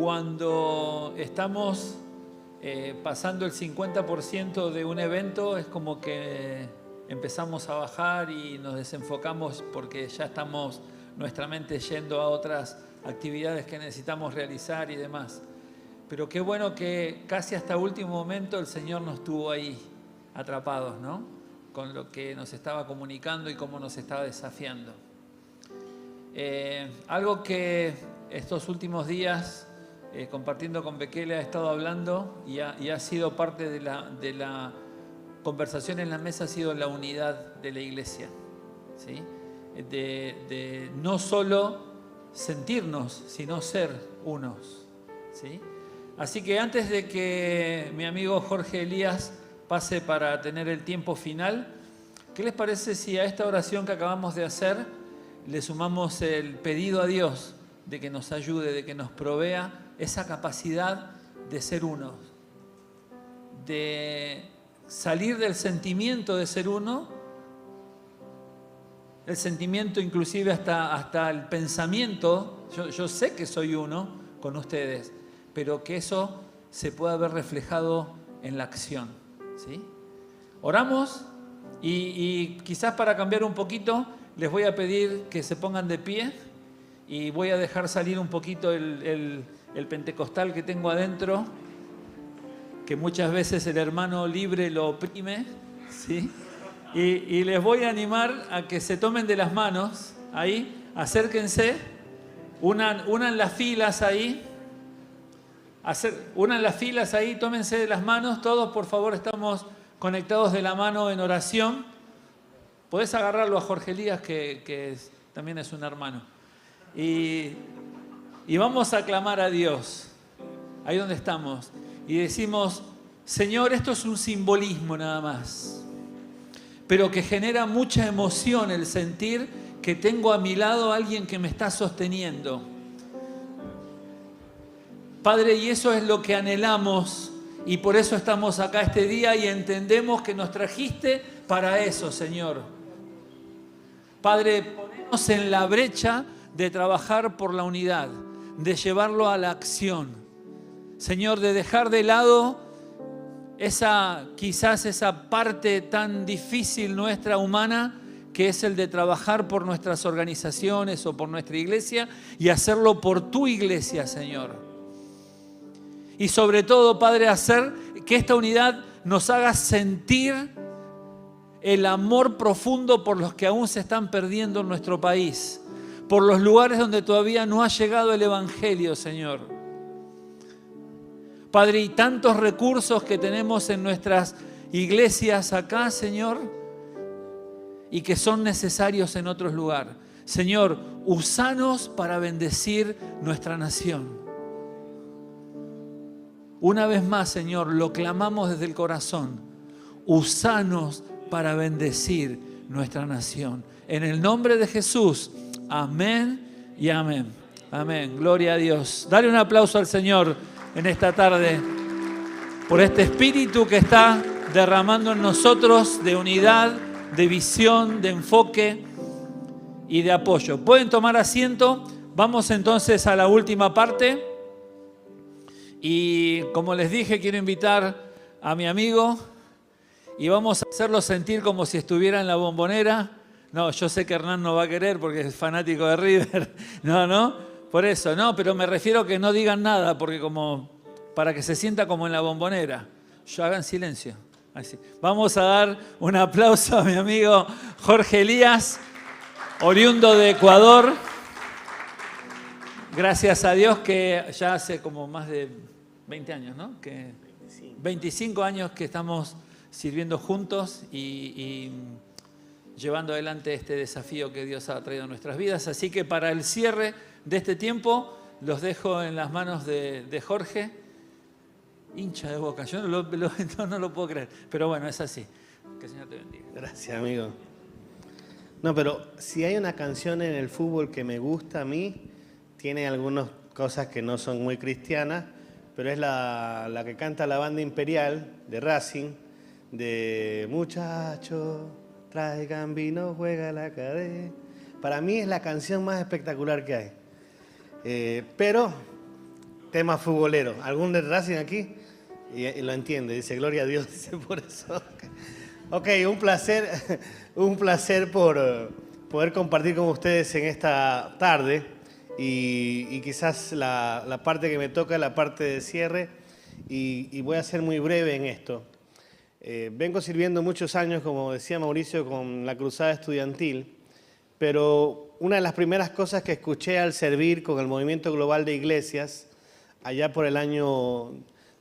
cuando estamos pasando el 50% de un evento, es como que empezamos a bajar y nos desenfocamos porque ya estamos nuestra mente yendo a otras actividades que necesitamos realizar y demás. Pero qué bueno que casi hasta último momento el Señor nos tuvo ahí atrapados, ¿no? Con lo que nos estaba comunicando y cómo nos estaba desafiando. Algo que estos últimos días, compartiendo con Bekele, ha estado hablando y ha sido parte de la conversación en la mesa, ha sido la unidad de la iglesia, ¿sí? De no solo sentirnos, sino ser unos, ¿sí? Así que antes de que mi amigo Jorge Elías pase para tener el tiempo final, ¿qué les parece si a esta oración que acabamos de hacer le sumamos el pedido a Dios de que nos ayude, de que nos provea esa capacidad de ser uno, de salir del sentimiento de ser uno, el sentimiento inclusive hasta el pensamiento, yo sé que soy uno con ustedes, pero que eso se pueda ver reflejado en la acción, ¿sí? Oramos y quizás para cambiar un poquito les voy a pedir que se pongan de pie y voy a dejar salir un poquito el pentecostal que tengo adentro, que muchas veces el hermano libre lo oprime, ¿sí? Y les voy a animar a que se tomen de las manos, ahí, acérquense, unan las filas ahí, tómense de las manos, todos por favor estamos conectados de la mano en oración. Podés agarrarlo a Jorge Elías, que también es un hermano. Y vamos a clamar a Dios, ahí donde estamos, y decimos: Señor, esto es un simbolismo nada más, pero que genera mucha emoción el sentir que tengo a mi lado a alguien que me está sosteniendo. Padre, y eso es lo que anhelamos, y por eso estamos acá este día y entendemos que nos trajiste para eso, Señor. Padre, ponemos en la brecha de trabajar por la unidad, de llevarlo a la acción. Señor, de dejar de lado quizás esa parte tan difícil nuestra humana, que es el de trabajar por nuestras organizaciones o por nuestra iglesia, y hacerlo por tu iglesia, Señor. Y sobre todo, Padre, hacer que esta unidad nos haga sentir el amor profundo por los que aún se están perdiendo en nuestro país, por los lugares donde todavía no ha llegado el Evangelio, Señor. Padre, y tantos recursos que tenemos en nuestras iglesias acá, Señor, y que son necesarios en otros lugares. Señor, úsanos para bendecir nuestra nación. Una vez más, Señor, lo clamamos desde el corazón. Úsanos para bendecir nuestra nación. En el nombre de Jesús, amén y amén. Amén, gloria a Dios. Dale un aplauso al Señor en esta tarde por este espíritu que está derramando en nosotros de unidad, de visión, de enfoque y de apoyo. Pueden tomar asiento. Vamos entonces a la última parte. Y como les dije, quiero invitar a mi amigo y vamos a hacerlo sentir como si estuviera en la Bombonera. No, yo sé que Hernán no va a querer porque es fanático de River. No, por eso, no, pero me refiero a que no digan nada, porque como para que se sienta como en la Bombonera. Hagan silencio. Así. Vamos a dar un aplauso a mi amigo Jorge Elías, oriundo de Ecuador. Gracias a Dios que ya hace como más de 20 años, ¿no? 25 años que estamos sirviendo juntos y llevando adelante este desafío que Dios ha traído a nuestras vidas. Así que para el cierre de este tiempo los dejo en las manos de Jorge. Hincha de Boca, yo no lo puedo creer, pero bueno, es así. Que el Señor te bendiga. Gracias, amigo. No, pero si hay una canción en el fútbol que me gusta a mí, tiene algunas cosas que no son muy cristianas, pero es la que canta la banda Imperial de Racing, de Muchachos, traigan vino, juega la cadena. Para mí es la canción más espectacular que hay. Pero tema futbolero. ¿Algún de Racing aquí? Y lo entiende, dice, gloria a Dios, dice por eso. Ok, un placer por poder compartir con ustedes en esta tarde y quizás la parte que me toca es la parte de cierre y voy a ser muy breve en esto. Vengo sirviendo muchos años, como decía Mauricio, con la Cruzada Estudiantil, pero una de las primeras cosas que escuché al servir con el Movimiento Global de Iglesias, allá por el año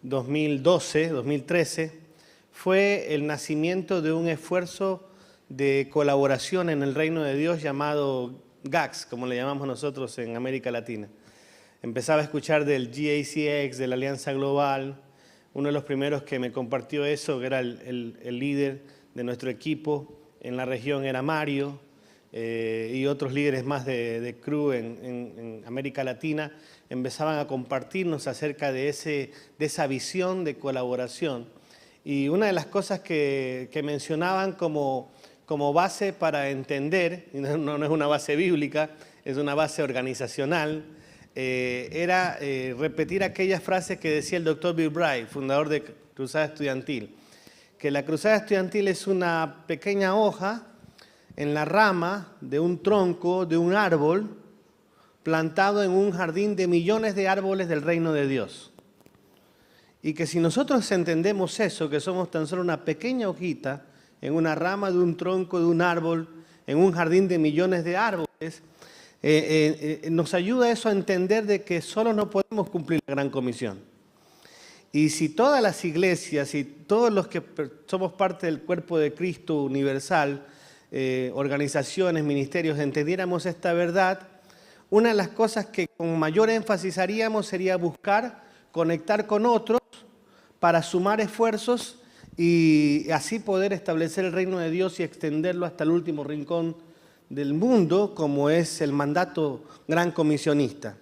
2012, 2013, fue el nacimiento de un esfuerzo de colaboración en el reino de Dios llamado GACS, como le llamamos nosotros en América Latina. Empezaba a escuchar del GACX, de la Alianza Global. Uno de los primeros que me compartió eso, que era el líder de nuestro equipo en la región, era Mario, y otros líderes más de CRU en América Latina, empezaban a compartirnos acerca de esa visión de colaboración. Y una de las cosas que mencionaban como base para entender, no es una base bíblica, es una base organizacional, era repetir aquellas frases que decía el Dr. Bill Bright, fundador de Cruzada Estudiantil, que la Cruzada Estudiantil es una pequeña hoja en la rama de un tronco de un árbol plantado en un jardín de millones de árboles del reino de Dios. Y que si nosotros entendemos eso, que somos tan solo una pequeña hojita en una rama de un tronco de un árbol, en un jardín de millones de árboles, nos ayuda eso a entender de que solo no podemos cumplir la gran comisión. Y si todas las iglesias y todos los que somos parte del cuerpo de Cristo universal, organizaciones, ministerios, entendiéramos esta verdad, una de las cosas que con mayor énfasis haríamos sería buscar conectar con otros para sumar esfuerzos y así poder establecer el reino de Dios y extenderlo hasta el último rincón del mundo, como es el mandato gran comisionista.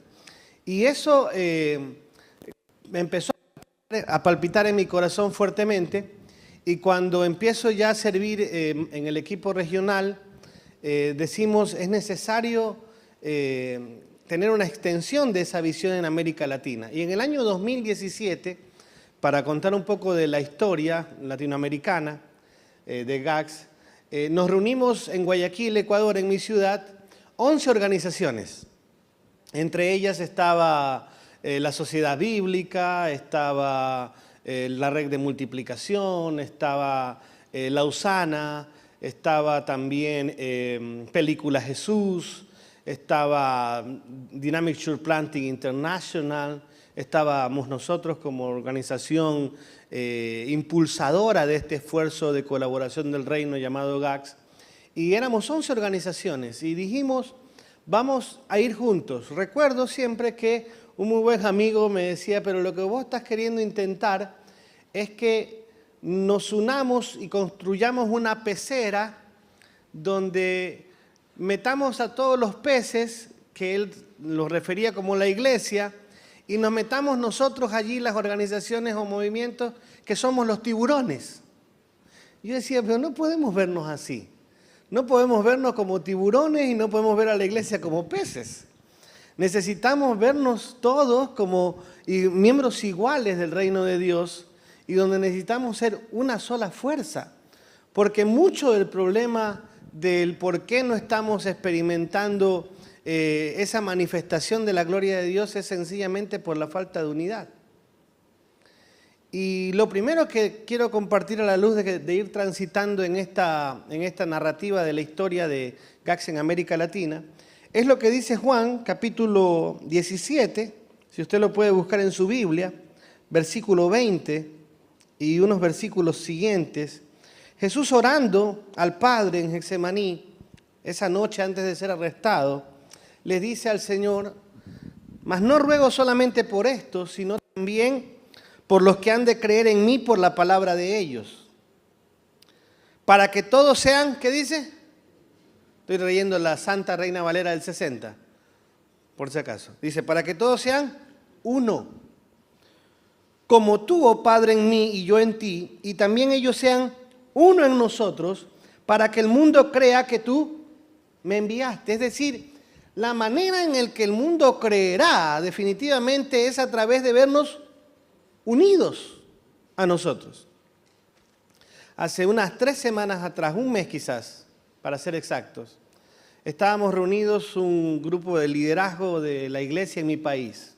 Y eso me empezó a palpitar en mi corazón fuertemente, y cuando empiezo ya a servir en el equipo regional, decimos, es necesario tener una extensión de esa visión en América Latina. Y en el año 2017, para contar un poco de la historia latinoamericana de GACS, nos reunimos en Guayaquil, Ecuador, en mi ciudad, 11 organizaciones. Entre ellas estaba la Sociedad Bíblica, estaba la Red de Multiplicación, estaba Lausana, estaba también Película Jesús, estaba Dynamic Church Planting International, estábamos nosotros como organización impulsadora de este esfuerzo de colaboración del reino llamado GACS, y éramos 11 organizaciones y dijimos, vamos a ir juntos. Recuerdo siempre que un muy buen amigo me decía, pero lo que vos estás queriendo intentar es que nos unamos y construyamos una pecera donde metamos a todos los peces, que él los refería como la iglesia, y nos metamos nosotros allí, las organizaciones o movimientos, que somos los tiburones. Yo decía, pero no podemos vernos así. No podemos vernos como tiburones y no podemos ver a la iglesia como peces. Necesitamos vernos todos como miembros iguales del reino de Dios y donde necesitamos ser una sola fuerza. Porque mucho del problema del por qué no estamos experimentando esa manifestación de la gloria de Dios es sencillamente por la falta de unidad. Y lo primero que quiero compartir a la luz de ir transitando en esta narrativa de la historia de GACS en América Latina, es lo que dice Juan, capítulo 17, si usted lo puede buscar en su Biblia, versículo 20 y unos versículos siguientes. Jesús orando al Padre en Getsemaní, esa noche antes de ser arrestado, le dice al Señor, mas no ruego solamente por esto, sino también por los que han de creer en mí por la palabra de ellos. Para que todos sean, ¿qué dice? Estoy leyendo la Santa Reina Valera del 60, por si acaso. Dice, para que todos sean uno. Como tú, oh Padre, en mí y yo en ti, y también ellos sean uno en nosotros, para que el mundo crea que tú me enviaste. Es decir, La manera en la que el mundo creerá definitivamente es a través de vernos unidos a nosotros. Hace unas 3 semanas atrás, un mes quizás, para ser exactos, estábamos reunidos un grupo de liderazgo de la iglesia en mi país.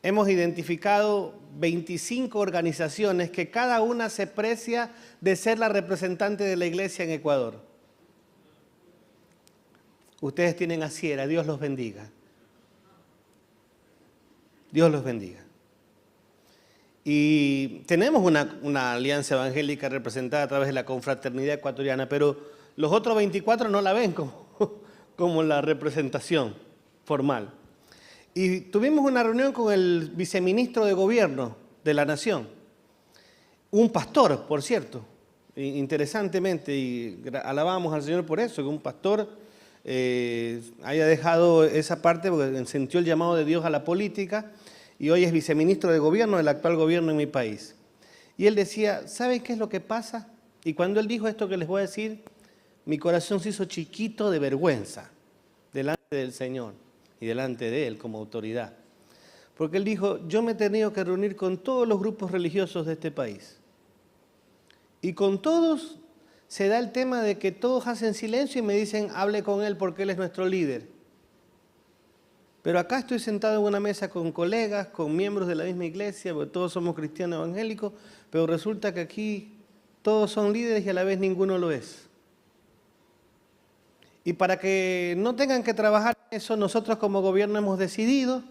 Hemos identificado 25 organizaciones que cada una se precia de ser la representante de la iglesia en Ecuador. Ustedes tienen a Sierra, Dios los bendiga. Dios los bendiga. Y tenemos una alianza evangélica representada a través de la confraternidad ecuatoriana, pero los otros 24 no la ven como la representación formal. Y tuvimos una reunión con el viceministro de Gobierno de la Nación, un pastor, por cierto, interesantemente, y alabamos al Señor por eso, que un pastor haya dejado esa parte porque sintió el llamado de Dios a la política y hoy es viceministro de Gobierno del actual gobierno en mi país. Y él decía, ¿saben qué es lo que pasa? Y cuando él dijo esto que les voy a decir, mi corazón se hizo chiquito de vergüenza delante del Señor y delante de Él como autoridad. Porque él dijo, yo me he tenido que reunir con todos los grupos religiosos de este país. Y con todos se da el tema de que todos hacen silencio y me dicen, hable con él porque él es nuestro líder. Pero acá estoy sentado en una mesa con colegas, con miembros de la misma iglesia, porque todos somos cristianos evangélicos, pero resulta que aquí todos son líderes y a la vez ninguno lo es. Y para que no tengan que trabajar en eso, nosotros como gobierno hemos decidido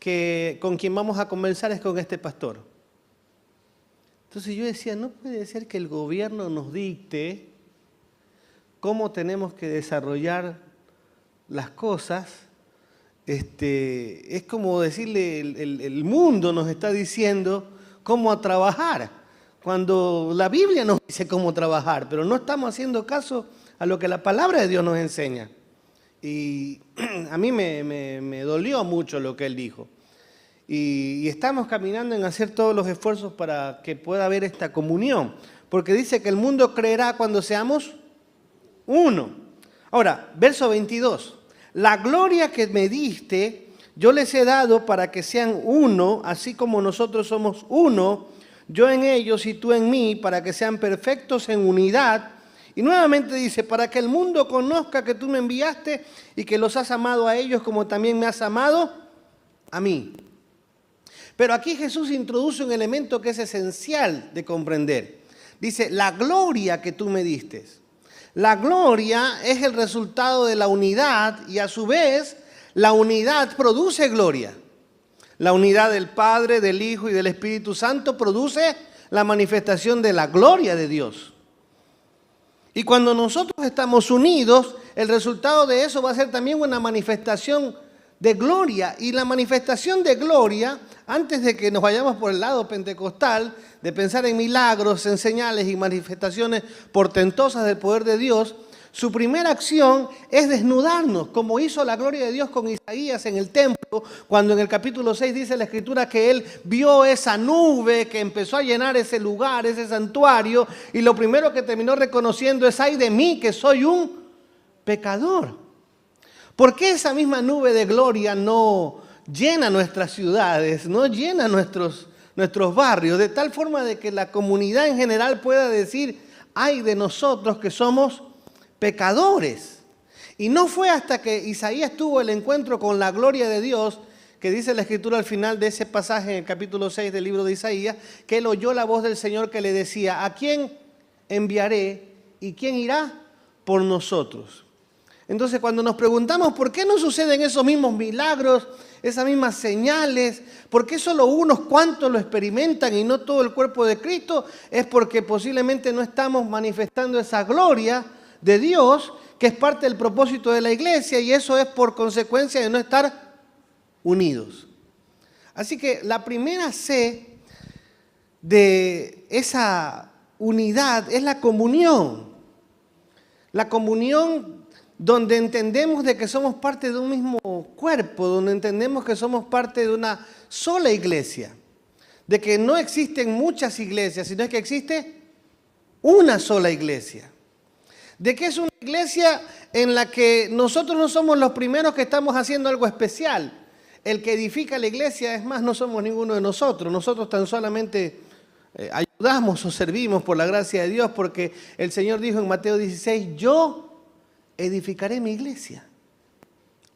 que con quien vamos a conversar es con este pastor. Entonces yo decía, no puede ser que el gobierno nos dicte cómo tenemos que desarrollar las cosas. Es como decirle, el mundo nos está diciendo cómo trabajar, cuando la Biblia nos dice cómo trabajar, pero no estamos haciendo caso a lo que la palabra de Dios nos enseña. Y a mí me dolió mucho lo que él dijo. Y estamos caminando en hacer todos los esfuerzos para que pueda haber esta comunión, porque dice que el mundo creerá cuando seamos uno. Ahora, verso 22. La gloria que me diste, yo les he dado para que sean uno, así como nosotros somos uno, yo en ellos y tú en mí, para que sean perfectos en unidad. Y nuevamente dice, para que el mundo conozca que tú me enviaste y que los has amado a ellos como también me has amado a mí. Pero aquí Jesús introduce un elemento que es esencial de comprender. Dice, la gloria que tú me diste. La gloria es el resultado de la unidad y a su vez la unidad produce gloria. La unidad del Padre, del Hijo y del Espíritu Santo produce la manifestación de la gloria de Dios. Y cuando nosotros estamos unidos, el resultado de eso va a ser también una manifestación de gloria. Y la manifestación de gloria, antes de que nos vayamos por el lado pentecostal, de pensar en milagros, en señales y manifestaciones portentosas del poder de Dios, su primera acción es desnudarnos, como hizo la gloria de Dios con Isaías en el templo, cuando en el capítulo 6 dice la Escritura que él vio esa nube que empezó a llenar ese lugar, ese santuario, y lo primero que terminó reconociendo es, ay de mí que soy un pecador. ¿Por qué esa misma nube de gloria no llena nuestras ciudades, no llena nuestros barrios, de tal forma de que la comunidad en general pueda decir, ay de nosotros que somos pecadores? Y no fue hasta que Isaías tuvo el encuentro con la gloria de Dios, que dice la Escritura al final de ese pasaje en el capítulo 6 del libro de Isaías, que él oyó la voz del Señor que le decía, ¿a quién enviaré y quién irá por nosotros? Entonces, cuando nos preguntamos por qué no suceden esos mismos milagros, esas mismas señales, por qué solo unos cuantos lo experimentan y no todo el cuerpo de Cristo, es porque posiblemente no estamos manifestando esa gloria de Dios, que es parte del propósito de la iglesia, y eso es por consecuencia de no estar unidos. Así que la primera C de esa unidad es la comunión. La comunión donde entendemos de que somos parte de un mismo cuerpo, donde entendemos que somos parte de una sola iglesia, de que no existen muchas iglesias, sino que existe una sola iglesia, de que es una iglesia en la que nosotros no somos los primeros que estamos haciendo algo especial. El que edifica la iglesia, es más, no somos ninguno de nosotros. Nosotros tan solamente ayudamos o servimos por la gracia de Dios, porque el Señor dijo en Mateo 16, yo edificaré mi iglesia.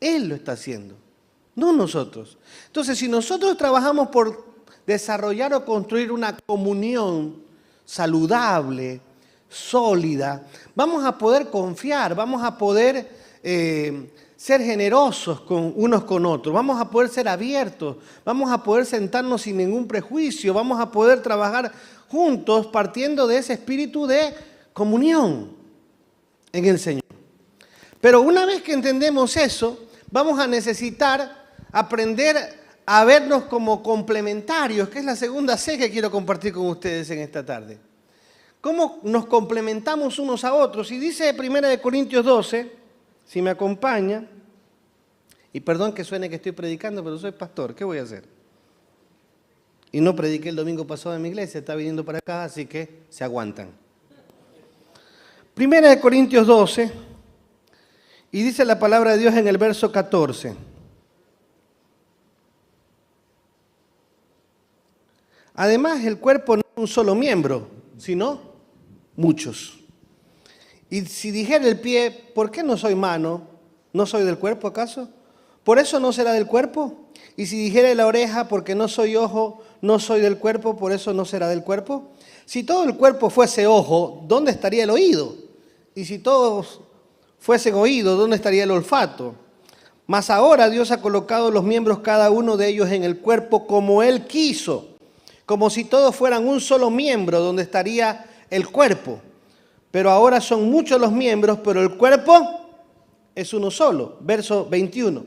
Él lo está haciendo, no nosotros. Entonces, si nosotros trabajamos por desarrollar o construir una comunión saludable, sólida, vamos a poder confiar, vamos a poder ser generosos unos con otros, vamos a poder ser abiertos, vamos a poder sentarnos sin ningún prejuicio, vamos a poder trabajar juntos partiendo de ese espíritu de comunión en el Señor. Pero una vez que entendemos eso, vamos a necesitar aprender a vernos como complementarios, que es la segunda C que quiero compartir con ustedes en esta tarde. ¿Cómo nos complementamos unos a otros? Y dice 1 Corintios 12, si me acompaña, y perdón que suene que estoy predicando, pero soy pastor, ¿qué voy a hacer? Y no prediqué el domingo pasado en mi iglesia, está viniendo para acá, así que se aguantan. 1 Corintios 12, y dice la palabra de Dios en el verso 14. Además, el cuerpo no es un solo miembro, sino muchos. Y si dijera el pie, ¿por qué no soy mano? ¿No soy del cuerpo acaso? ¿Por eso no será del cuerpo? Y si dijera la oreja, porque no soy ojo, no soy del cuerpo, ¿por eso no será del cuerpo? Si todo el cuerpo fuese ojo, ¿dónde estaría el oído? Y si todos fuesen oído, ¿dónde estaría el olfato? Mas ahora Dios ha colocado los miembros, cada uno de ellos, en el cuerpo como Él quiso. Como si todos fueran un solo miembro, donde estaría el cuerpo. Pero ahora son muchos los miembros, pero el cuerpo es uno solo. Verso 21.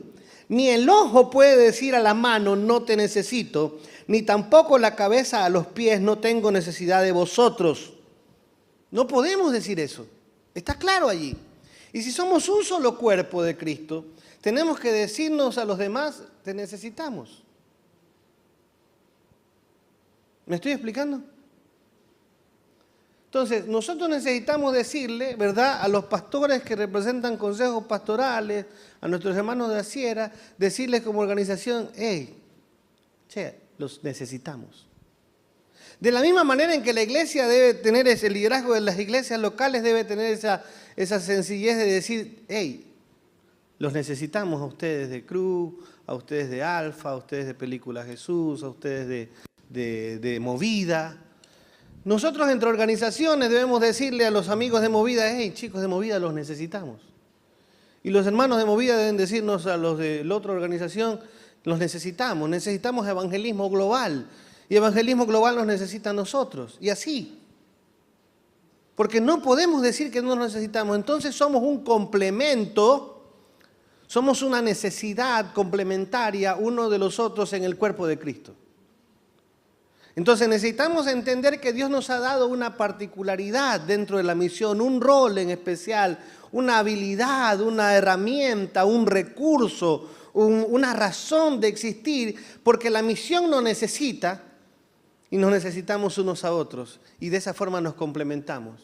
Ni el ojo puede decir a la mano, no te necesito, ni tampoco la cabeza a los pies, no tengo necesidad de vosotros. No podemos decir eso. Está claro allí. Y si somos un solo cuerpo de Cristo, tenemos que decirnos a los demás, te necesitamos. ¿Me estoy explicando? Entonces, nosotros necesitamos decirle, ¿verdad?, a los pastores que representan consejos pastorales, a nuestros hermanos de Asiera, decirles como organización, hey, los necesitamos. De la misma manera en que la iglesia debe tener ese liderazgo de las iglesias locales, debe tener esa sencillez de decir, hey, los necesitamos a ustedes de Cruz, a ustedes de Alfa, a ustedes de Película Jesús, a ustedes de Movida. Nosotros entre organizaciones debemos decirle a los amigos de Movida, hey, chicos de Movida, los necesitamos. Y los hermanos de Movida deben decirnos a los de la otra organización, los necesitamos evangelismo global. Y evangelismo global nos necesita a nosotros. Y así. Porque no podemos decir que no nos necesitamos. Entonces somos un complemento, somos una necesidad complementaria uno de los otros en el cuerpo de Cristo. Entonces necesitamos entender que Dios nos ha dado una particularidad dentro de la misión, un rol en especial, una habilidad, una herramienta, un recurso, una razón de existir, porque la misión nos necesita y nos necesitamos unos a otros y de esa forma nos complementamos.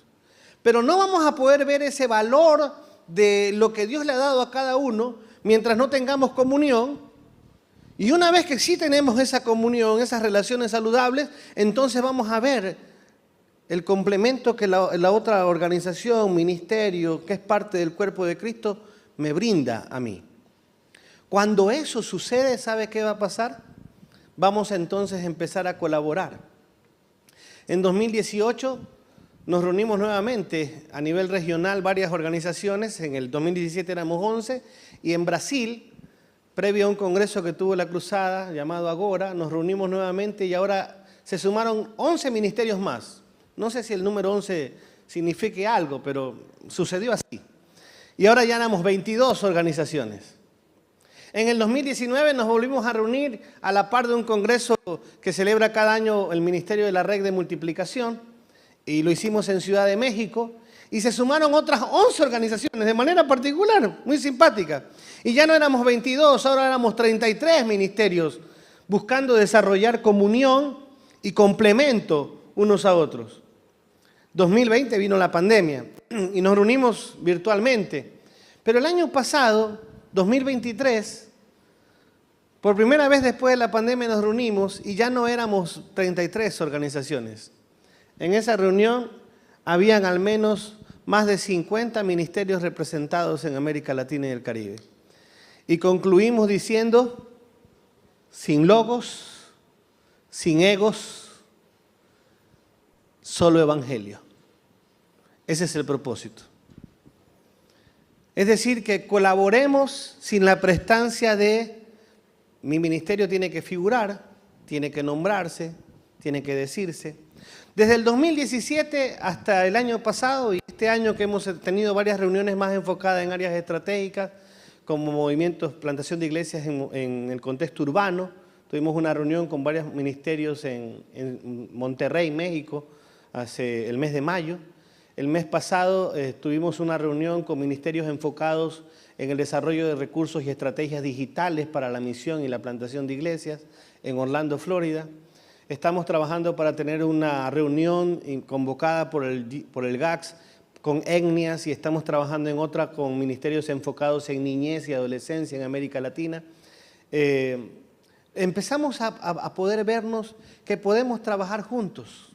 Pero no vamos a poder ver ese valor de lo que Dios le ha dado a cada uno mientras no tengamos comunión. Y una vez que sí tenemos esa comunión, esas relaciones saludables, entonces vamos a ver el complemento que la otra organización, ministerio, que es parte del cuerpo de Cristo, me brinda a mí. Cuando eso sucede, ¿sabe qué va a pasar? Vamos entonces a empezar a colaborar. En 2018 nos reunimos nuevamente a nivel regional varias organizaciones, en el 2017 éramos 11, y en Brasil, previo a un congreso que tuvo la Cruzada, llamado Agora, nos reunimos nuevamente y ahora se sumaron 11 ministerios más. No sé si el número 11 signifique algo, pero sucedió así. Y ahora ya éramos 22 organizaciones. En el 2019 nos volvimos a reunir a la par de un congreso que celebra cada año el Ministerio de la Red de Multiplicación, y lo hicimos en Ciudad de México. Y se sumaron otras 11 organizaciones de manera particular, muy simpática. Y ya no éramos 22, ahora éramos 33 ministerios buscando desarrollar comunión y complemento unos a otros. 2020 vino la pandemia y nos reunimos virtualmente. Pero el año pasado, 2023, por primera vez después de la pandemia nos reunimos y ya no éramos 33 organizaciones. En esa reunión habían al menos más de 50 ministerios representados en América Latina y el Caribe. Y concluimos diciendo, sin logos, sin egos, solo evangelio. Ese es el propósito. Es decir, que colaboremos sin la prestancia de mi ministerio tiene que figurar, tiene que nombrarse, tiene que decirse. Desde el 2017 hasta el año pasado y este año que hemos tenido varias reuniones más enfocadas en áreas estratégicas, como movimientos, plantación de iglesias en el contexto urbano. Tuvimos una reunión con varios ministerios en Monterrey, México, hace el mes de mayo. El mes pasado tuvimos una reunión con ministerios enfocados en el desarrollo de recursos y estrategias digitales para la misión y la plantación de iglesias en Orlando, Florida. Estamos trabajando para tener una reunión convocada por el GACS con etnias y estamos trabajando en otra con ministerios enfocados en niñez y adolescencia en América Latina. Empezamos a poder vernos que podemos trabajar juntos,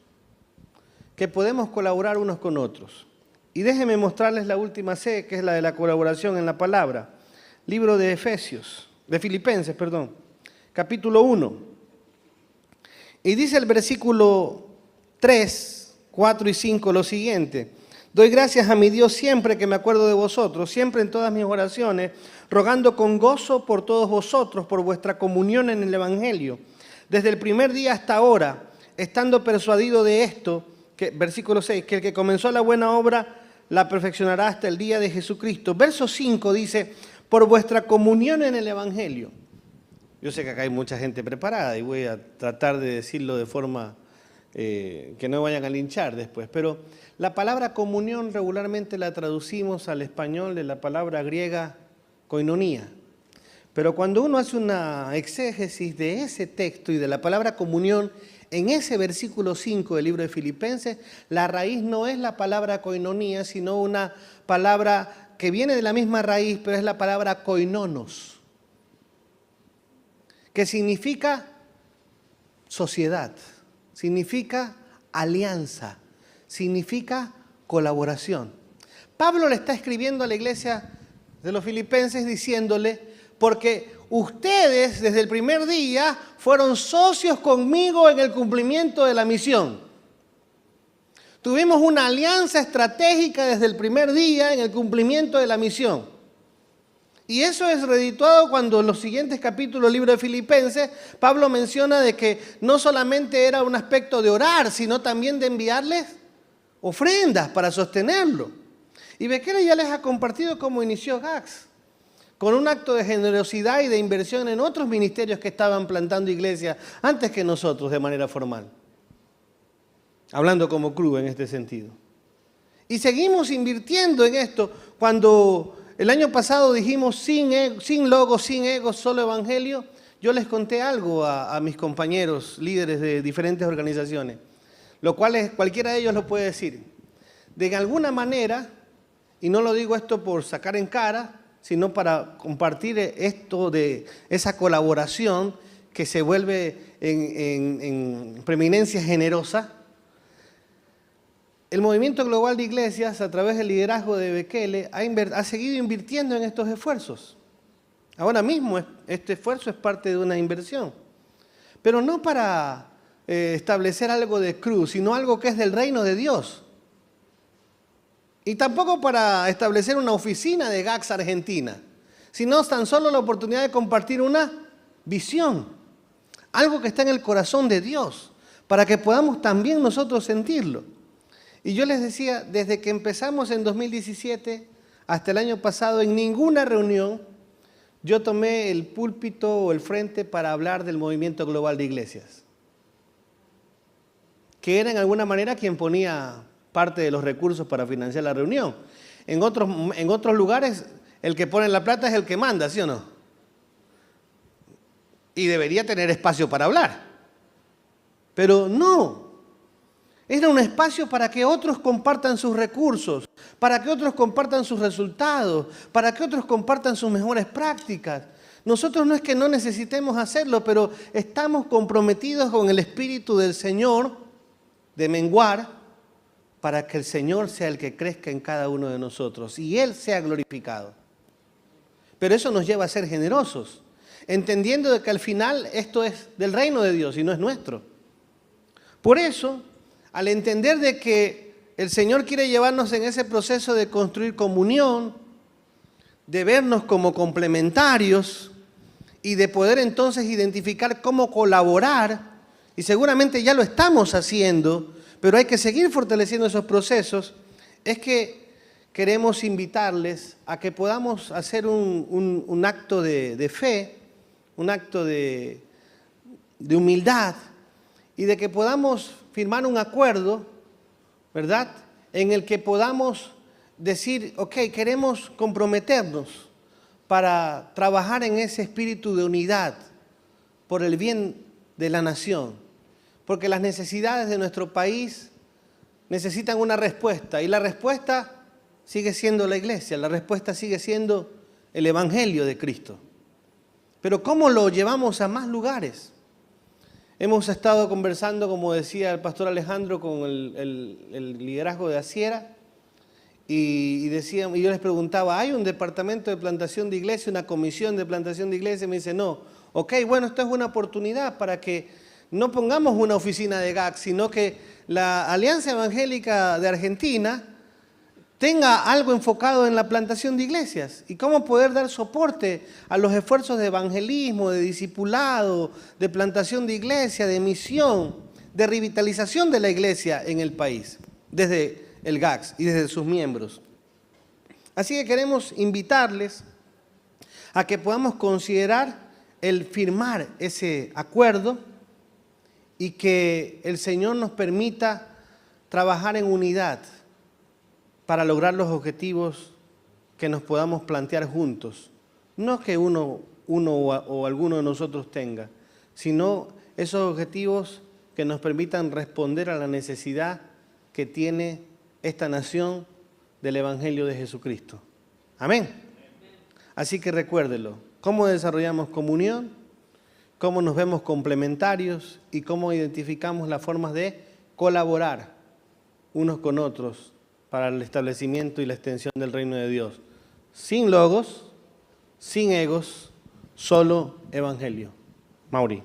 que podemos colaborar unos con otros. Y déjenme mostrarles la última C, que es la de la colaboración en la palabra. Libro de Filipenses, capítulo 1. Y dice el versículo 3, 4 y 5 lo siguiente. Doy gracias a mi Dios siempre que me acuerdo de vosotros, siempre en todas mis oraciones, rogando con gozo por todos vosotros, por vuestra comunión en el Evangelio. Desde el primer día hasta ahora, estando persuadido de esto, versículo 6, que el que comenzó la buena obra la perfeccionará hasta el día de Jesucristo. Verso 5 dice, por vuestra comunión en el Evangelio. Yo sé que acá hay mucha gente preparada y voy a tratar de decirlo de forma que no vayan a linchar después, pero la palabra comunión regularmente la traducimos al español de la palabra griega koinonía. Pero cuando uno hace una exégesis de ese texto y de la palabra comunión, en ese versículo 5 del libro de Filipenses, la raíz no es la palabra koinonía, sino una palabra que viene de la misma raíz, pero es la palabra koinonos, que significa sociedad, significa alianza, significa colaboración. Pablo le está escribiendo a la iglesia de los filipenses diciéndole, porque ustedes desde el primer día fueron socios conmigo en el cumplimiento de la misión. Tuvimos una alianza estratégica desde el primer día en el cumplimiento de la misión. Y eso es redituado cuando en los siguientes capítulos del libro de Filipenses, Pablo menciona de que no solamente era un aspecto de orar, sino también de enviarles ofrendas para sostenerlo. Y Bekele ya les ha compartido cómo inició GACS, con un acto de generosidad y de inversión en otros ministerios que estaban plantando iglesias antes que nosotros de manera formal. Hablando como CRU en este sentido. Y seguimos invirtiendo en esto cuando el año pasado dijimos sin logos, sin egos, solo evangelio. Yo les conté algo a mis compañeros, líderes de diferentes organizaciones, lo cual cualquiera de ellos lo puede decir. De alguna manera, y no lo digo esto por sacar en cara, sino para compartir esto de esa colaboración que se vuelve en preeminencia generosa. El Movimiento Global de Iglesias, a través del liderazgo de Bekele, ha seguido invirtiendo en estos esfuerzos. Ahora mismo este esfuerzo es parte de una inversión, pero no para establecer algo de CRU, sino algo que es del reino de Dios. Y tampoco para establecer una oficina de GACS Argentina, sino tan solo la oportunidad de compartir una visión, algo que está en el corazón de Dios, para que podamos también nosotros sentirlo. Y yo les decía, desde que empezamos en 2017 hasta el año pasado, en ninguna reunión yo tomé el púlpito o el frente para hablar del Movimiento Global de Iglesias, que era en alguna manera quien ponía parte de los recursos para financiar la reunión. En otros lugares, el que pone la plata es el que manda, ¿sí o no? Y debería tener espacio para hablar. Pero no. Era un espacio para que otros compartan sus recursos, para que otros compartan sus resultados, para que otros compartan sus mejores prácticas. Nosotros no es que no necesitemos hacerlo, pero estamos comprometidos con el Espíritu del Señor de menguar para que el Señor sea el que crezca en cada uno de nosotros y Él sea glorificado. Pero eso nos lleva a ser generosos, entendiendo de que al final esto es del reino de Dios y no es nuestro. Por eso, al entender de que el Señor quiere llevarnos en ese proceso de construir comunión, de vernos como complementarios y de poder entonces identificar cómo colaborar, y seguramente ya lo estamos haciendo, pero hay que seguir fortaleciendo esos procesos, es que queremos invitarles a que podamos hacer un acto de fe, un acto de humildad, y de que podamos firmar un acuerdo, ¿verdad?, en el que podamos decir, ok, queremos comprometernos para trabajar en ese espíritu de unidad por el bien de la nación, porque las necesidades de nuestro país necesitan una respuesta, y la respuesta sigue siendo la iglesia, la respuesta sigue siendo el Evangelio de Cristo. Pero ¿cómo lo llevamos a más lugares? Hemos estado conversando, como decía el pastor Alejandro, con el liderazgo de Asiera, y yo les preguntaba, ¿hay un departamento de plantación de iglesia, una comisión de plantación de iglesia? Y me dice, no. Ok, bueno, esto es una oportunidad para que no pongamos una oficina de GAC, sino que la Alianza Evangélica de Argentina tenga algo enfocado en la plantación de iglesias y cómo poder dar soporte a los esfuerzos de evangelismo, de discipulado, de plantación de iglesia, de misión, de revitalización de la iglesia en el país, desde el GACS y desde sus miembros. Así que queremos invitarles a que podamos considerar el firmar ese acuerdo y que el Señor nos permita trabajar en unidad para lograr los objetivos que nos podamos plantear juntos. No que uno o alguno de nosotros tenga, sino esos objetivos que nos permitan responder a la necesidad que tiene esta nación del Evangelio de Jesucristo. Amén. Así que recuérdelo, cómo desarrollamos comunión, cómo nos vemos complementarios y cómo identificamos las formas de colaborar unos con otros para el establecimiento y la extensión del reino de Dios. Sin logos, sin egos, solo evangelio. Mauri.